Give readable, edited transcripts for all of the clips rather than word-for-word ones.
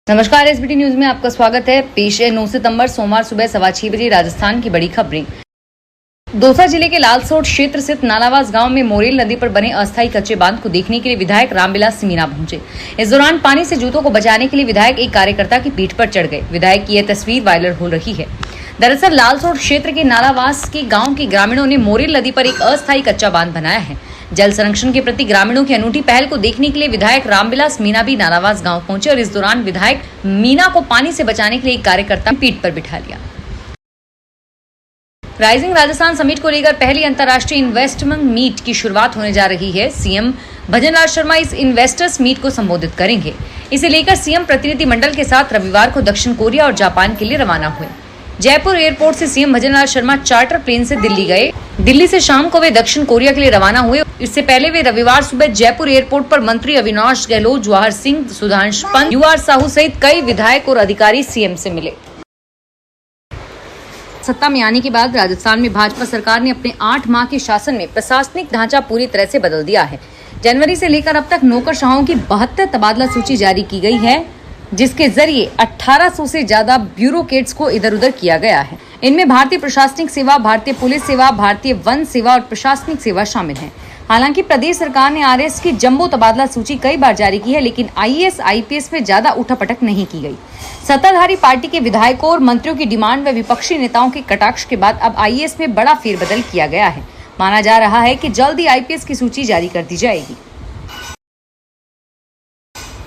नमस्कार, SBT news में आपका स्वागत है। पेश है 9 सितंबर सोमवार सुबह 6:15 बजे राजस्थान की बड़ी खबरें। दौसा जिले के लालसोट क्षेत्र स्थित नालावास गांव में मोरेल नदी पर बने अस्थायी कच्चे बांध को देखने के लिए विधायक रामविलास मीणा पहुंचे। इस दौरान पानी से जूतों को बचाने के लिए विधायक एक कार्यकर्ता की पीठ पर चढ़ गए। विधायक की यह तस्वीर वायरल हो रही है। दरअसल लालसोट क्षेत्र के नालावास के गाँव के ग्रामीणों ने मोरेल नदी पर एक अस्थायी कच्चा बांध बनाया है। जल संरक्षण के प्रति ग्रामीणों की अनूठी पहल को देखने के लिए विधायक रामविलास मीणा भी नालावास गांव पहुंचे और इस दौरान विधायक मीणा को पानी से बचाने के लिए एक कार्यकर्ता पीठ पर बिठा लिया। राइजिंग राजस्थान समिट को लेकर पहली अंतर्राष्ट्रीय इन्वेस्टमेंट मीट की शुरुआत होने जा रही है। सीएम भजनलाल शर्मा इस इन्वेस्टर्स मीट को संबोधित करेंगे। इसे लेकर सीएम प्रतिनिधि मंडल के साथ रविवार को दक्षिण कोरिया और जापान के लिए रवाना हुए। जयपुर एयरपोर्ट से CM Bhajanlal Sharma charter plane से दिल्ली गए। दिल्ली से शाम को वे दक्षिण कोरिया के लिए रवाना हुए। इससे पहले वे रविवार सुबह जयपुर एयरपोर्ट पर मंत्री अविनाश गहलोत, जवाहर सिंह, सुधांशु पंत, यूआर साहू सहित कई विधायक और अधिकारी सीएम से मिले। सत्ता में आने के बाद राजस्थान में भाजपा सरकार ने अपने 8 माह के शासन में प्रशासनिक ढांचा पूरी तरह से बदल दिया है। जनवरी से लेकर अब तक नौकरशाहों की 72 तबादला सूची जारी की गई है, जिसके जरिए 1800 से ज्यादा ब्यूरोक्रेट्स को इधर उधर किया गया है। इनमें भारतीय प्रशासनिक सेवा, भारतीय पुलिस सेवा, भारतीय वन सेवा और प्रशासनिक सेवा शामिल है। हालांकि प्रदेश सरकार ने आरएस की जंबो तबादला सूची कई बार जारी की है, लेकिन आईएएस आईपीएस में ज्यादा उठापटक नहीं की गई। सत्ताधारी पार्टी के विधायकों और मंत्रियों की डिमांड व विपक्षी नेताओं के कटाक्ष के बाद अब आईएएस में बड़ा फेरबदल किया गया है। माना जा रहा है कि जल्द ही आईपीएस की सूची जारी कर दी जाएगी।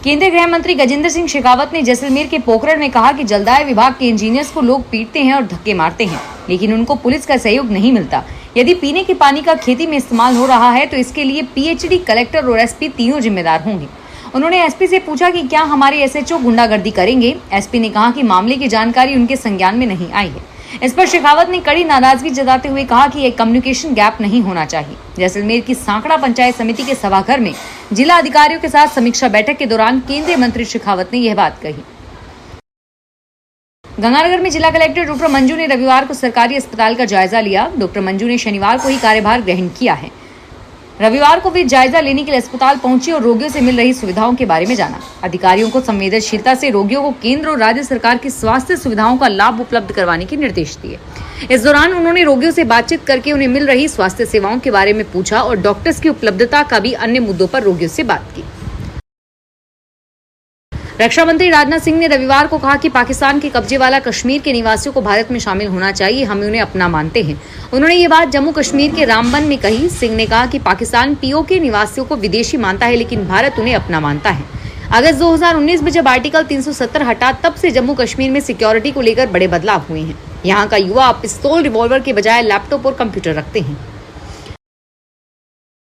केंद्रीय गृह मंत्री गजेंद्र सिंह शेखावत ने जैसलमेर के पोखरण में कहा कि जलदाय विभाग के इंजीनियर्स को लोग पीटते हैं और धक्के मारते हैं, लेकिन उनको पुलिस का सहयोग नहीं मिलता। यदि पीने के पानी का खेती में इस्तेमाल हो रहा है तो इसके लिए पीएचडी, कलेक्टर और एसपी तीनों जिम्मेदार होंगे। उन्होंने एसपी से पूछा कि क्या हमारे एसएचओ गुंडागर्दी करेंगे। एसपी ने कहा कि मामले की जानकारी उनके संज्ञान में नहीं आई है। इस पर शेखावत ने कड़ी नाराजगी जताते हुए कहा कि एक कम्युनिकेशन गैप नहीं होना चाहिए। जैसलमेर की सांकड़ा पंचायत समिति के सभाघर में जिला अधिकारियों के साथ समीक्षा बैठक के दौरान केंद्रीय मंत्री शेखावत ने यह बात कही। गंगानगर में जिला कलेक्टर डॉक्टर मंजू ने रविवार को सरकारी अस्पताल का जायजा लिया। डॉक्टर मंजू ने शनिवार को ही कार्यभार ग्रहण किया है। रविवार को वे जायजा लेने के लिए अस्पताल पहुंची और रोगियों से मिल रही सुविधाओं के बारे में जाना। अधिकारियों को संवेदनशीलता से रोगियों को केंद्र और राज्य सरकार की स्वास्थ्य सुविधाओं का लाभ उपलब्ध करवाने के निर्देश दिए। इस दौरान उन्होंने रोगियों से बातचीत करके उन्हें मिल रही स्वास्थ्य सेवाओं के बारे में पूछा और डॉक्टर्स की उपलब्धता का भी अन्य मुद्दों पर रोगियों से बात की। रक्षा मंत्री राजनाथ सिंह ने रविवार को कहा कि पाकिस्तान के कब्जे वाला कश्मीर के निवासियों को भारत में शामिल होना चाहिए। हम उन्हें अपना मानते हैं। उन्होंने ये बात जम्मू कश्मीर के रामबन में कही। सिंह ने कहा कि पाकिस्तान पीओके निवासियों को विदेशी मानता है, लेकिन भारत उन्हें अपना मानता है। अगस्त 2019 में जब आर्टिकल 370 हटा, तब से जम्मू कश्मीर में सिक्योरिटी को लेकर बड़े बदलाव हुए हैं। यहाँ का युवा पिस्तौल, रिवॉल्वर के बजाय लैपटॉप और कंप्यूटर रखते हैं।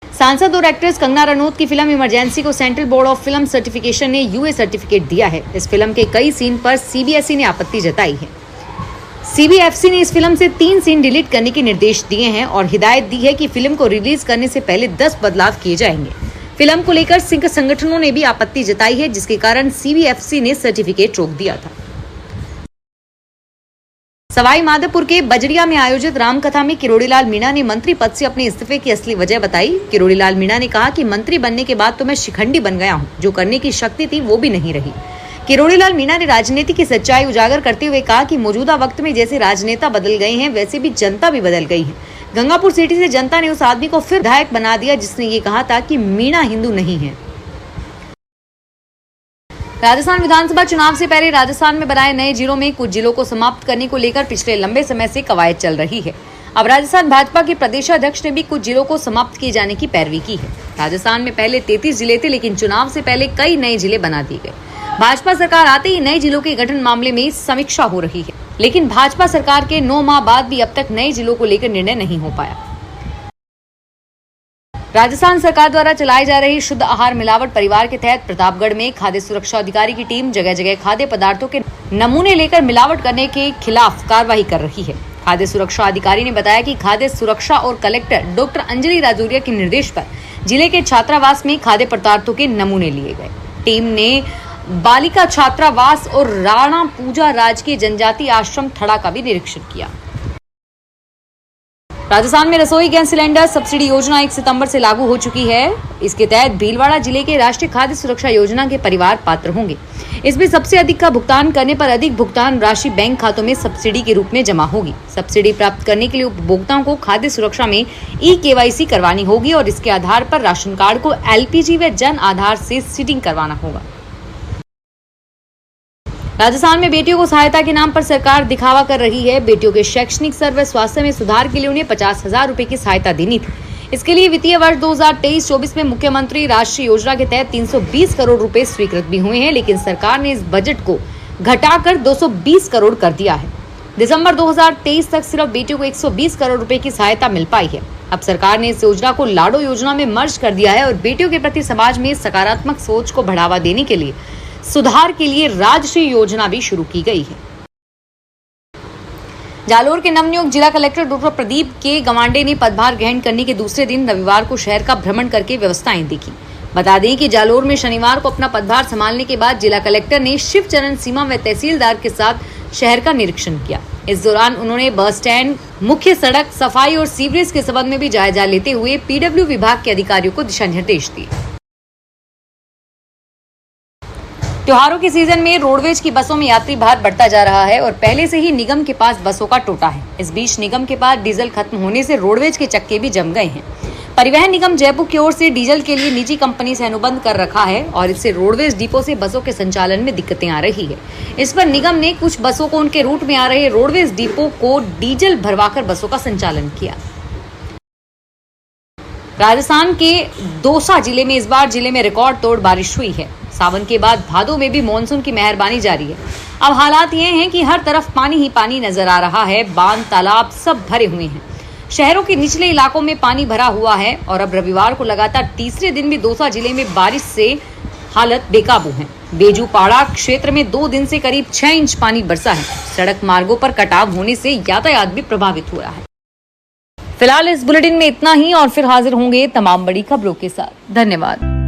सांसद और एक्ट्रेस कंगना रनौत की फिल्म इमरजेंसी को central board of film certification ने यूए सर्टिफिकेट दिया है। इस फिल्म के कई सीन पर सीबीएसई ने आपत्ति जताई है। सीबीएफसी ने इस फिल्म से 3 सीन डिलीट करने के निर्देश दिए हैं और हिदायत दी है कि फिल्म को रिलीज करने से पहले 10 बदलाव किए जाएंगे। फिल्म को लेकर सिख संगठनों ने भी आपत्ति जताई है, जिसके कारण सीबीएफसी ने सर्टिफिकेट रोक दिया था। सवाई माधोपुर के बजरिया में आयोजित रामकथा में किरोड़ीलाल मीणा ने मंत्री पद से अपने इस्तीफे की असली वजह बताई। किरोड़ीलाल मीणा ने कहा कि मंत्री बनने के बाद तो मैं शिखंडी बन गया हूं, जो करने की शक्ति थी वो भी नहीं रही। किरोड़ीलाल मीणा ने राजनीति की सच्चाई उजागर करते हुए कहा कि मौजूदा वक्त में जैसे राजनेता बदल गए हैं, वैसे भी जनता भी बदल गई है। गंगापुर सिटी से जनता ने उस आदमी को फिर विधायक बना दिया जिसने ये कहा था कि मीणा हिंदू नहीं है। राजस्थान विधानसभा चुनाव से पहले राजस्थान में बनाए नए जिलों में कुछ जिलों को समाप्त करने को लेकर पिछले लंबे समय से कवायद चल रही है। अब राजस्थान भाजपा के प्रदेशाध्यक्ष ने भी कुछ जिलों को समाप्त किए जाने की पैरवी की है। राजस्थान में पहले 33 जिले थे, लेकिन चुनाव से पहले कई नए जिले बना दिए गए। भाजपा सरकार आते ही नए जिलों के गठन मामले में समीक्षा हो रही है, लेकिन भाजपा सरकार के 9 माह बाद भी अब तक नए जिलों को लेकर निर्णय नहीं हो पाया। राजस्थान सरकार द्वारा चलाई जा रही शुद्ध आहार मिलावट परिवार के तहत प्रतापगढ़ में खाद्य सुरक्षा अधिकारी की टीम जगह जगह खाद्य पदार्थों के नमूने लेकर मिलावट करने के खिलाफ कार्रवाई कर रही है। खाद्य सुरक्षा अधिकारी ने बताया कि खाद्य सुरक्षा और कलेक्टर डॉक्टर अंजलि राजौरिया के निर्देश पर जिले के छात्रावास में खाद्य पदार्थों के नमूने लिए गए। टीम ने बालिका छात्रावास और राणा पूजा राजकीय जनजाति आश्रम थड़ा का भी निरीक्षण किया। राजस्थान में रसोई गैस सिलेंडर सब्सिडी योजना 1 सितंबर से लागू हो चुकी है। इसके तहत भीलवाड़ा जिले के राष्ट्रीय खाद्य सुरक्षा योजना के परिवार पात्र होंगे। इसमें सबसे अधिक का भुगतान करने पर अधिक भुगतान राशि बैंक खातों में सब्सिडी के रूप में जमा होगी। सब्सिडी प्राप्त करने के लिए उपभोक्ताओं को खाद्य सुरक्षा में ई-KYC करवानी होगी और इसके आधार पर राशन कार्ड को LPG व जन आधार से सीडिंग करवाना होगा। राजस्थान में बेटियों को सहायता के नाम पर सरकार दिखावा कर रही है। बेटियों के शैक्षणिक स्तर व स्वास्थ्य में सुधार के लिए उन्हें 50,000 रुपए की सहायता देनी थी। इसके लिए वित्तीय वर्ष 2023-24 में मुख्यमंत्री राष्ट्रीय योजना के तहत 320 करोड़ रुपए स्वीकृत भी हुए हैं, लेकिन सरकार ने इस बजट को घटाकर 220 करोड़ कर दिया है। दिसंबर 2023 तक सिर्फ बेटियों को 120 करोड़ रुपए की सहायता मिल पाई है। अब सरकार ने इस योजना को लाडो योजना में मर्ज कर दिया है और बेटियों के प्रति समाज में सकारात्मक सोच को बढ़ावा देने के लिए सुधार के लिए राजश्री योजना भी शुरू की गई है। जालोर के नवनियुक्त जिला कलेक्टर डॉक्टर प्रदीप के गवांडे ने पदभार ग्रहण करने के दूसरे दिन रविवार को शहर का भ्रमण करके व्यवस्थाएं देखी। बता दें कि जालोर में शनिवार को अपना पदभार संभालने के बाद जिला कलेक्टर ने शिवचरण सीमा व तहसीलदार के साथ शहर का निरीक्षण किया। इस दौरान उन्होंने बस स्टैंड, मुख्य सड़क, सफाई और सीवरेज के संबंध में भी जायजा लेते हुए PW विभाग के अधिकारियों को दिशा निर्देश दिए। त्योहारों के सीजन में रोडवेज की बसों में यात्री भार बढ़ता जा रहा है और पहले से ही निगम के पास बसों का टोटा है। इस बीच निगम के पास डीजल खत्म होने से रोडवेज के चक्के भी जम गए हैं। परिवहन निगम जयपुर की ओर से डीजल के लिए निजी कंपनी से अनुबंध कर रखा है और इससे रोडवेज डिपो से बसों के संचालन में दिक्कतें आ रही है। इस पर निगम ने कुछ बसों को उनके रूट में आ रहे रोडवेज डिपो को डीजल भरवाकर बसों का संचालन किया। राजस्थान के दौसा जिले में इस बार जिले में रिकॉर्ड तोड़ बारिश हुई है। सावन के बाद भादों में भी मानसून की मेहरबानी जारी है। अब हालात ये हैं कि हर तरफ पानी ही पानी नजर आ रहा है। बांध, तालाब सब भरे हुए हैं। शहरों के निचले इलाकों में पानी भरा हुआ है और अब रविवार को लगातार तीसरे दिन भी दौसा जिले में बारिश से हालत बेकाबू है। बेजूपाड़ा क्षेत्र में 2 दिन से करीब 6 इंच पानी बरसा है। सड़क मार्गों पर कटाव होने से यातायात भी प्रभावित हो रहा है। फिलहाल इस बुलेटिन में इतना ही और फिर हाजिर होंगे तमाम बड़ी खबरों के साथ। धन्यवाद।